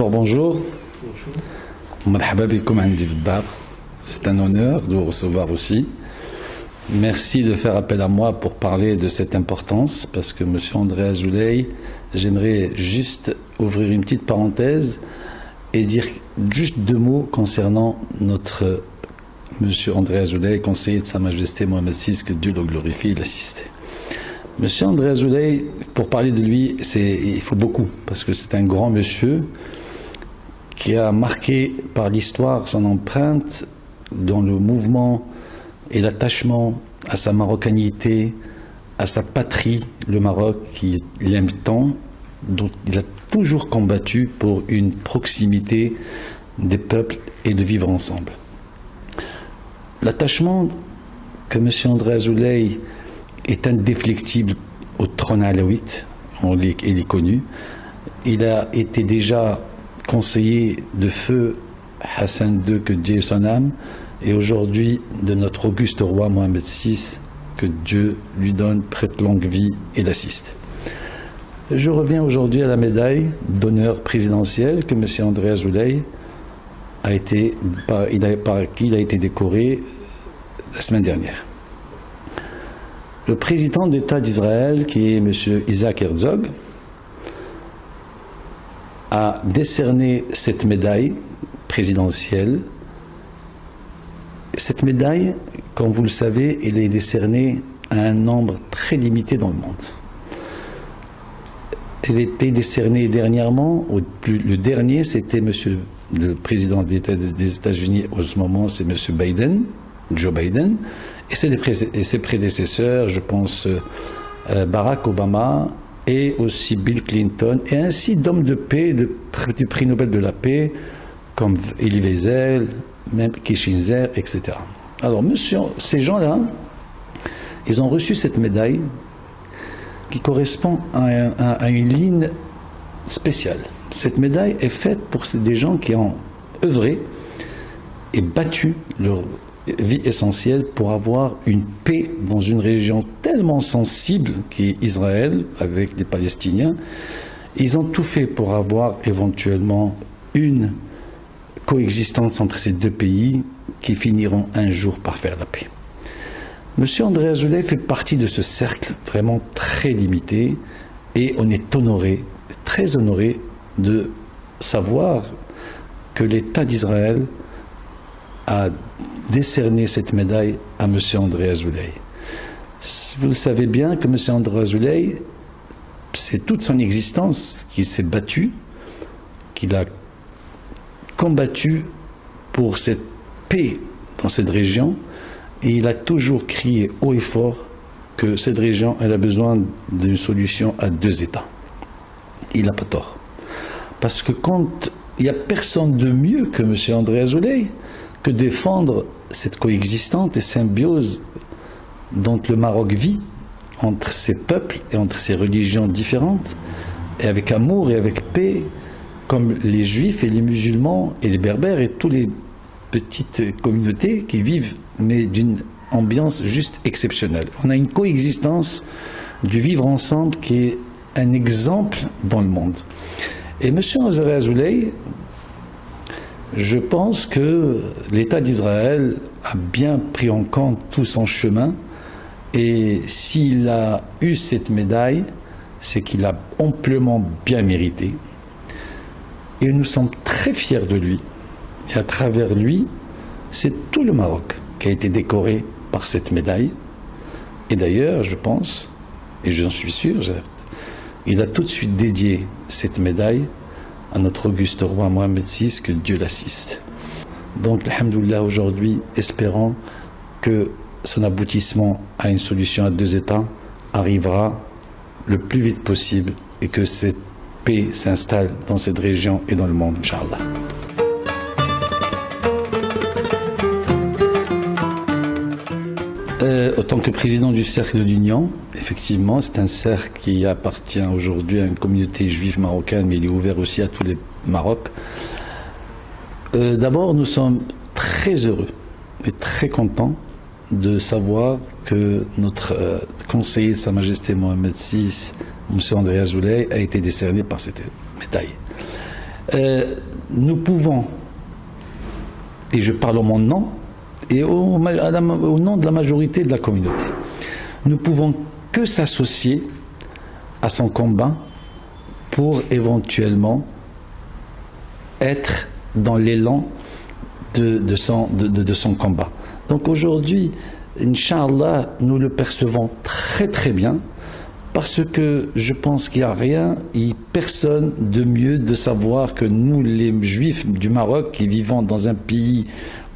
D'abord, bonjour. Marhaba bikoum indi fid-dar. C'est un honneur de vous recevoir aussi. Merci de faire appel à moi pour parler de cette importance, parce que M. André Azoulay, j'aimerais juste ouvrir une petite parenthèse et dire juste deux mots concernant notre M. André Azoulay, conseiller de Sa Majesté Mohamed VI, que Dieu le glorifie et l'assiste. M. André Azoulay, pour parler de lui, il faut beaucoup, parce que c'est un grand monsieur qui a marqué par l'histoire son empreinte dans le mouvement et l'attachement à sa marocanité, à sa patrie, le Maroc, qu'il aime tant, dont il a toujours combattu pour une proximité des peuples et de vivre ensemble. L'attachement que M. André Azoulay est indéflectible au trône alaouite, il est connu. Il a été déjà conseiller de feu Hassan II, que Dieu son âme, et aujourd'hui de notre auguste roi Mohamed VI, que Dieu lui donne prête longue vie et l'assiste. Je reviens aujourd'hui à la médaille d'honneur présidentielle que M. André Azoulay a été, par qui il a été décoré la semaine dernière. Le président d'État d'Israël, qui est M. Isaac Herzog, a décerné cette médaille présidentielle. Cette médaille, comme vous le savez, elle est décernée à un nombre très limité dans le monde. Elle était décernée dernièrement, le dernier c'était le président des États-Unis au ce moment, c'est M. Biden, Joe Biden, et ses prédécesseurs, je pense Barack Obama et aussi Bill Clinton, et ainsi d'hommes de paix, du prix Nobel de la paix, comme Elie Wiesel, même Kissinger, etc. Alors, ces gens-là, ils ont reçu cette médaille qui correspond à une ligne spéciale. Cette médaille est faite pour des gens qui ont œuvré et battu leur vie essentielle pour avoir une paix dans une région tellement sensible qui est Israël avec les Palestiniens. Ils ont tout fait pour avoir éventuellement une coexistence entre ces deux pays qui finiront un jour par faire la paix. Monsieur André Azoulay fait partie de ce cercle vraiment très limité et on est honoré, très honoré de savoir que l'État d'Israël a décerné cette médaille à M. André Azoulay. Vous le savez bien que M. André Azoulay, c'est toute son existence qu'il s'est battu, qu'il a combattu pour cette paix dans cette région, et il a toujours crié haut et fort que cette région elle a besoin d'une solution à deux États. Il n'a pas tort. Parce que quand il n'y a personne de mieux que M. André Azoulay que défendre cette coexistence et symbiose dont le Maroc vit entre ses peuples et entre ses religions différentes, et avec amour et avec paix, comme les juifs et les musulmans et les berbères et toutes les petites communautés qui vivent, mais d'une ambiance juste exceptionnelle. On a une coexistence du vivre ensemble qui est un exemple dans le monde. Et M. André Azoulay, je pense que l'État d'Israël a bien pris en compte tout son chemin, et s'il a eu cette médaille, c'est qu'il a amplement bien mérité. Et nous sommes très fiers de lui. Et à travers lui, c'est tout le Maroc qui a été décoré par cette médaille. Et d'ailleurs, je pense, et j'en suis sûr, il a tout de suite dédié cette médaille à notre auguste roi Mohamed VI, que Dieu l'assiste. Donc, alhamdoulilah, aujourd'hui, espérons que son aboutissement à une solution à deux États arrivera le plus vite possible et que cette paix s'installe dans cette région et dans le monde, Inch'Allah. En tant que président du Cercle de l'Union, effectivement, c'est un cercle qui appartient aujourd'hui à une communauté juive marocaine, mais il est ouvert aussi à tous les Maroc. D'abord, nous sommes très heureux et très contents de savoir que notre conseiller de Sa Majesté Mohamed VI, M. André Azoulay, a été décerné par cette médaille. Nous pouvons, et je parle au mon nom, et au nom de la majorité de la communauté, nous pouvons que s'associer à son combat pour éventuellement être dans l'élan de son combat. Donc aujourd'hui, Inch'Allah, nous le percevons très très bien, parce que je pense qu'il n'y a rien et personne de mieux de savoir que nous, les Juifs du Maroc, qui vivons dans un pays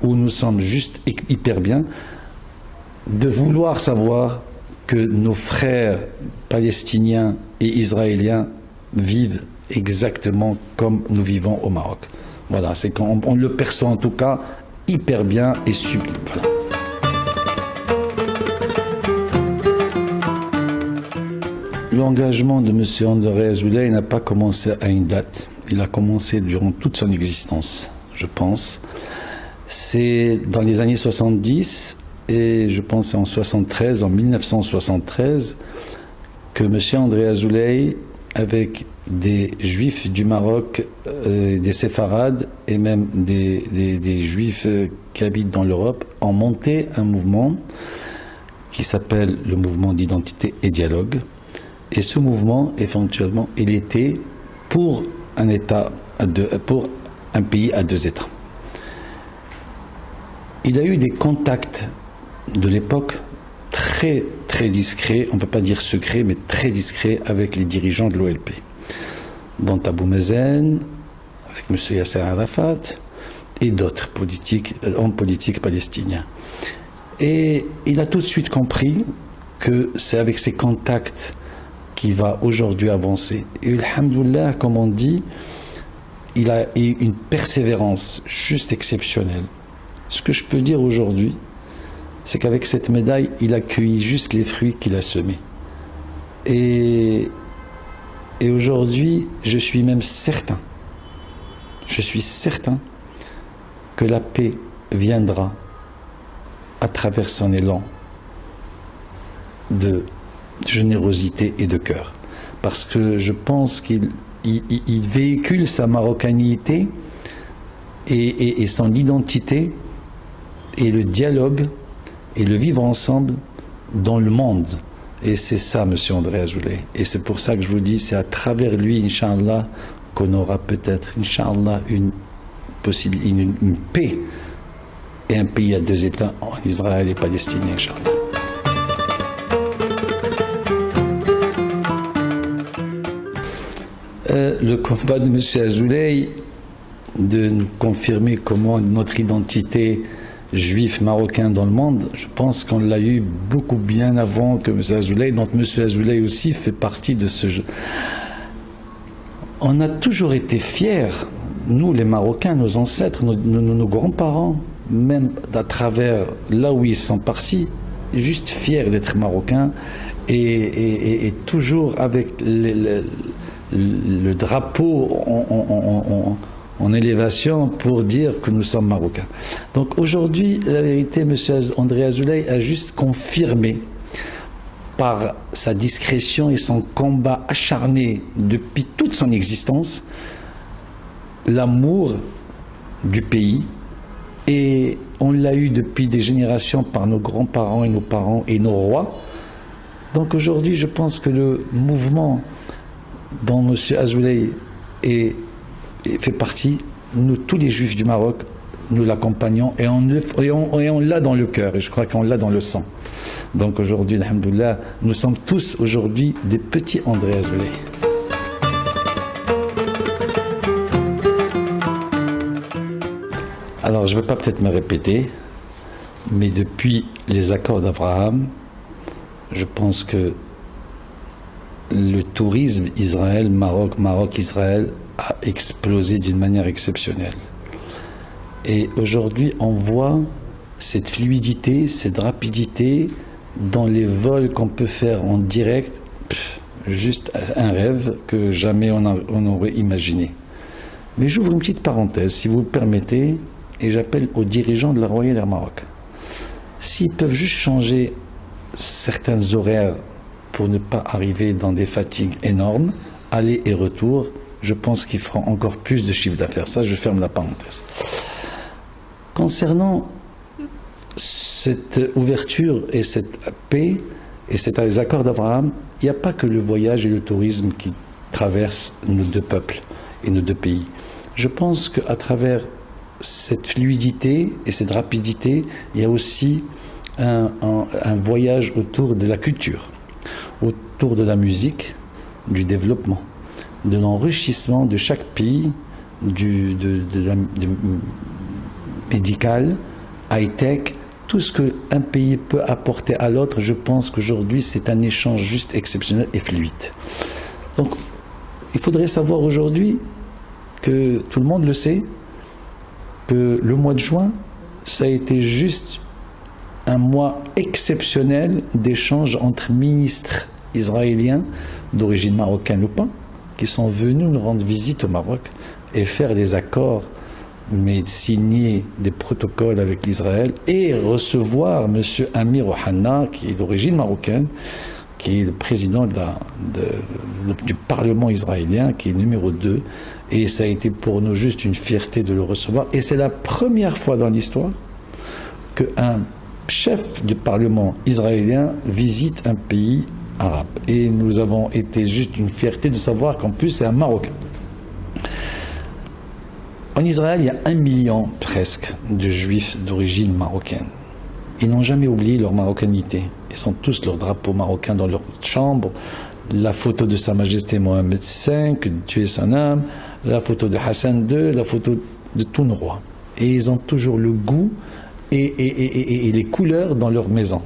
où nous sommes juste hyper bien, de vouloir savoir que nos frères palestiniens et israéliens vivent exactement comme nous vivons au Maroc. Voilà, c'est qu'on le perçoit en tout cas hyper bien et sublime. Voilà. L'engagement de M. André Azoulay n'a pas commencé à une date. Il a commencé durant toute son existence, je pense. C'est dans les années 70 et je pense en 73, en 1973, que M. André Azoulay, avec des Juifs du Maroc, des séfarades et même des Juifs qui habitent dans l'Europe, ont monté un mouvement qui s'appelle le mouvement d'identité et dialogue. Et ce mouvement, éventuellement, il était pour un État pour un pays à deux États. Il a eu des contacts de l'époque très très discrets, on ne peut pas dire secrets, mais très discrets avec les dirigeants de l'OLP, dont Abou Mazen, avec M. Yasser Arafat et d'autres hommes politiques palestiniens. Et il a tout de suite compris que c'est avec ces contacts qui va aujourd'hui avancer. Et alhamdoulilah, comme on dit, il a eu une persévérance juste exceptionnelle. Ce que je peux dire aujourd'hui, c'est qu'avec cette médaille, il a cueilli juste les fruits qu'il a semés. Et aujourd'hui, je suis même certain, que la paix viendra à travers son élan de générosité et de cœur. Parce que je pense qu'il véhicule sa marocanité et son identité et le dialogue et le vivre ensemble dans le monde. Et c'est ça, M. André Azoulay. Et c'est pour ça que je vous dis, c'est à travers lui, Inch'Allah, qu'on aura peut-être, Inch'Allah, une paix et un pays à deux États, en Israël et Palestine, Inch'Allah. Le combat de M. Azoulay de nous confirmer comment notre identité juif marocain dans le monde, je pense qu'on l'a eu beaucoup bien avant que M. Azoulay, donc M. Azoulay aussi fait partie de ce jeu. On a toujours été fiers, nous les Marocains, nos ancêtres, nos grands-parents, même à travers là où ils sont partis, juste fiers d'être Marocains et toujours avec le drapeau en élévation pour dire que nous sommes Marocains. Donc aujourd'hui, la vérité, M. André Azoulay a juste confirmé par sa discrétion et son combat acharné depuis toute son existence l'amour du pays, et on l'a eu depuis des générations par nos grands-parents et nos parents et nos rois. Donc aujourd'hui, je pense que le mouvement dont M. Azoulay fait partie, nous, tous les Juifs du Maroc, nous l'accompagnons et on l'a dans le cœur, et je crois qu'on l'a dans le sang. Donc aujourd'hui, alhamdoulilah, nous sommes tous aujourd'hui des petits André Azoulay. Alors je ne vais pas peut-être me répéter, mais depuis les accords d'Abraham, je pense que le tourisme Israël-Maroc, Maroc-Israël a explosé d'une manière exceptionnelle. Et aujourd'hui, on voit cette fluidité, cette rapidité dans les vols qu'on peut faire en direct, juste un rêve que jamais on aurait imaginé. Mais j'ouvre une petite parenthèse, si vous le permettez, et j'appelle aux dirigeants de la Royal Air Maroc. S'ils peuvent juste changer certains horaires pour ne pas arriver dans des fatigues énormes, aller et retour, je pense qu'ils feront encore plus de chiffre d'affaires. Ça, je ferme la parenthèse. Concernant cette ouverture et cette paix et ces accords d'Abraham, il n'y a pas que le voyage et le tourisme qui traversent nos deux peuples et nos deux pays. Je pense qu'à travers cette fluidité et cette rapidité, il y a aussi un voyage autour de la culture, autour de la musique, du développement, de l'enrichissement de chaque pays, du médical, high-tech, tout ce qu'un pays peut apporter à l'autre. Je pense qu'aujourd'hui, c'est un échange juste exceptionnel et fluide. Donc, il faudrait savoir aujourd'hui que tout le monde le sait, que le mois de juin, ça a été juste un mois exceptionnel d'échanges entre ministres israéliens d'origine marocaine ou pas, qui sont venus nous rendre visite au Maroc et faire des accords, mais signer des protocoles avec l'Israël et recevoir M. Amir Ohana, qui est d'origine marocaine, qui est le président du Parlement israélien, qui est numéro 2. Et ça a été pour nous juste une fierté de le recevoir. Et c'est la première fois dans l'histoire qu'un chef du Parlement israélien visite un pays arabe. Et nous avons été juste une fierté de savoir qu'en plus c'est un Marocain. En Israël, il y a 1 million presque de juifs d'origine marocaine. Ils n'ont jamais oublié leur marocanité. Ils ont tous leur drapeau marocain dans leur chambre, la photo de Sa Majesté Mohamed V, que Dieu ait son âme, la photo de Hassan II, la photo de tous nos rois. Et ils ont toujours le goût et les couleurs dans leur maison.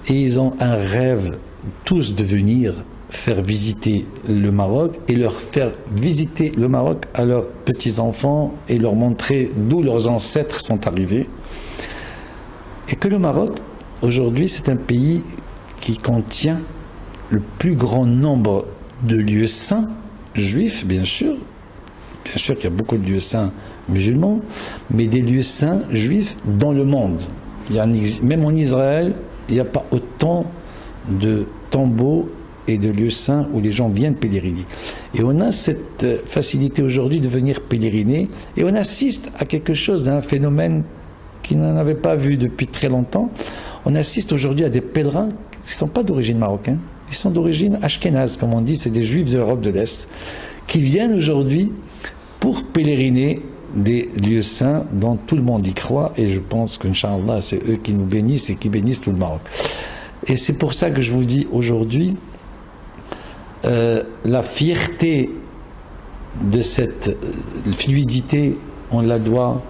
Et ils ont un rêve tous de venir faire visiter le Maroc et leur faire visiter le Maroc à leurs petits-enfants et leur montrer d'où leurs ancêtres sont arrivés. Et que le Maroc, aujourd'hui, c'est un pays qui contient le plus grand nombre de lieux saints juifs, bien sûr qu'il y a beaucoup de lieux saints musulmans, mais des lieux saints juifs dans le monde. Même en Israël, il n'y a pas autant de tombeaux et de lieux saints où les gens viennent pèleriner. Et on a cette facilité aujourd'hui de venir pèleriner, et on assiste à quelque chose, à un phénomène qu'ils n'en avaient pas vu depuis très longtemps. On assiste aujourd'hui à des pèlerins qui ne sont pas d'origine marocaine, ils sont d'origine ashkénaze, comme on dit, c'est des juifs de l'Europe de l'Est, qui viennent aujourd'hui pour pèleriner des lieux saints dont tout le monde y croit, et je pense qu'Inch'Allah, c'est eux qui nous bénissent et qui bénissent tout le Maroc. Et c'est pour ça que je vous dis aujourd'hui, la fierté de cette fluidité, on la doit,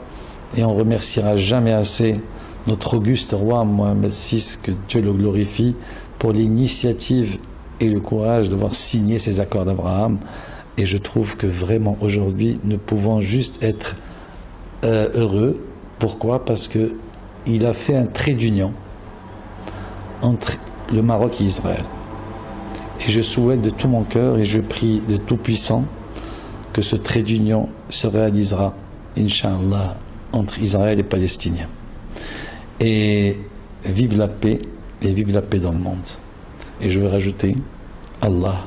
et on remerciera jamais assez notre auguste roi Mohamed VI, que Dieu le glorifie, pour l'initiative et le courage d'avoir signé ces accords d'Abraham. Et je trouve que vraiment aujourd'hui, nous pouvons juste être heureux. Pourquoi? Parce qu'il a fait un trait d'union entre le Maroc et Israël. Et je souhaite de tout mon cœur, et je prie de Tout-Puissant, que ce trait d'union se réalisera, Inch'Allah, entre Israël et les Palestiniens. Et vive la paix, et vive la paix dans le monde. Et je vais rajouter Allah,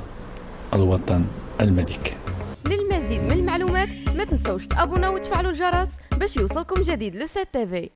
Al-Watan, Al-Malik. للمزيد من المعلومات ما تنسوش تابونا وتفعلوا الجرس باش يوصلكم جديد لو 7 TV.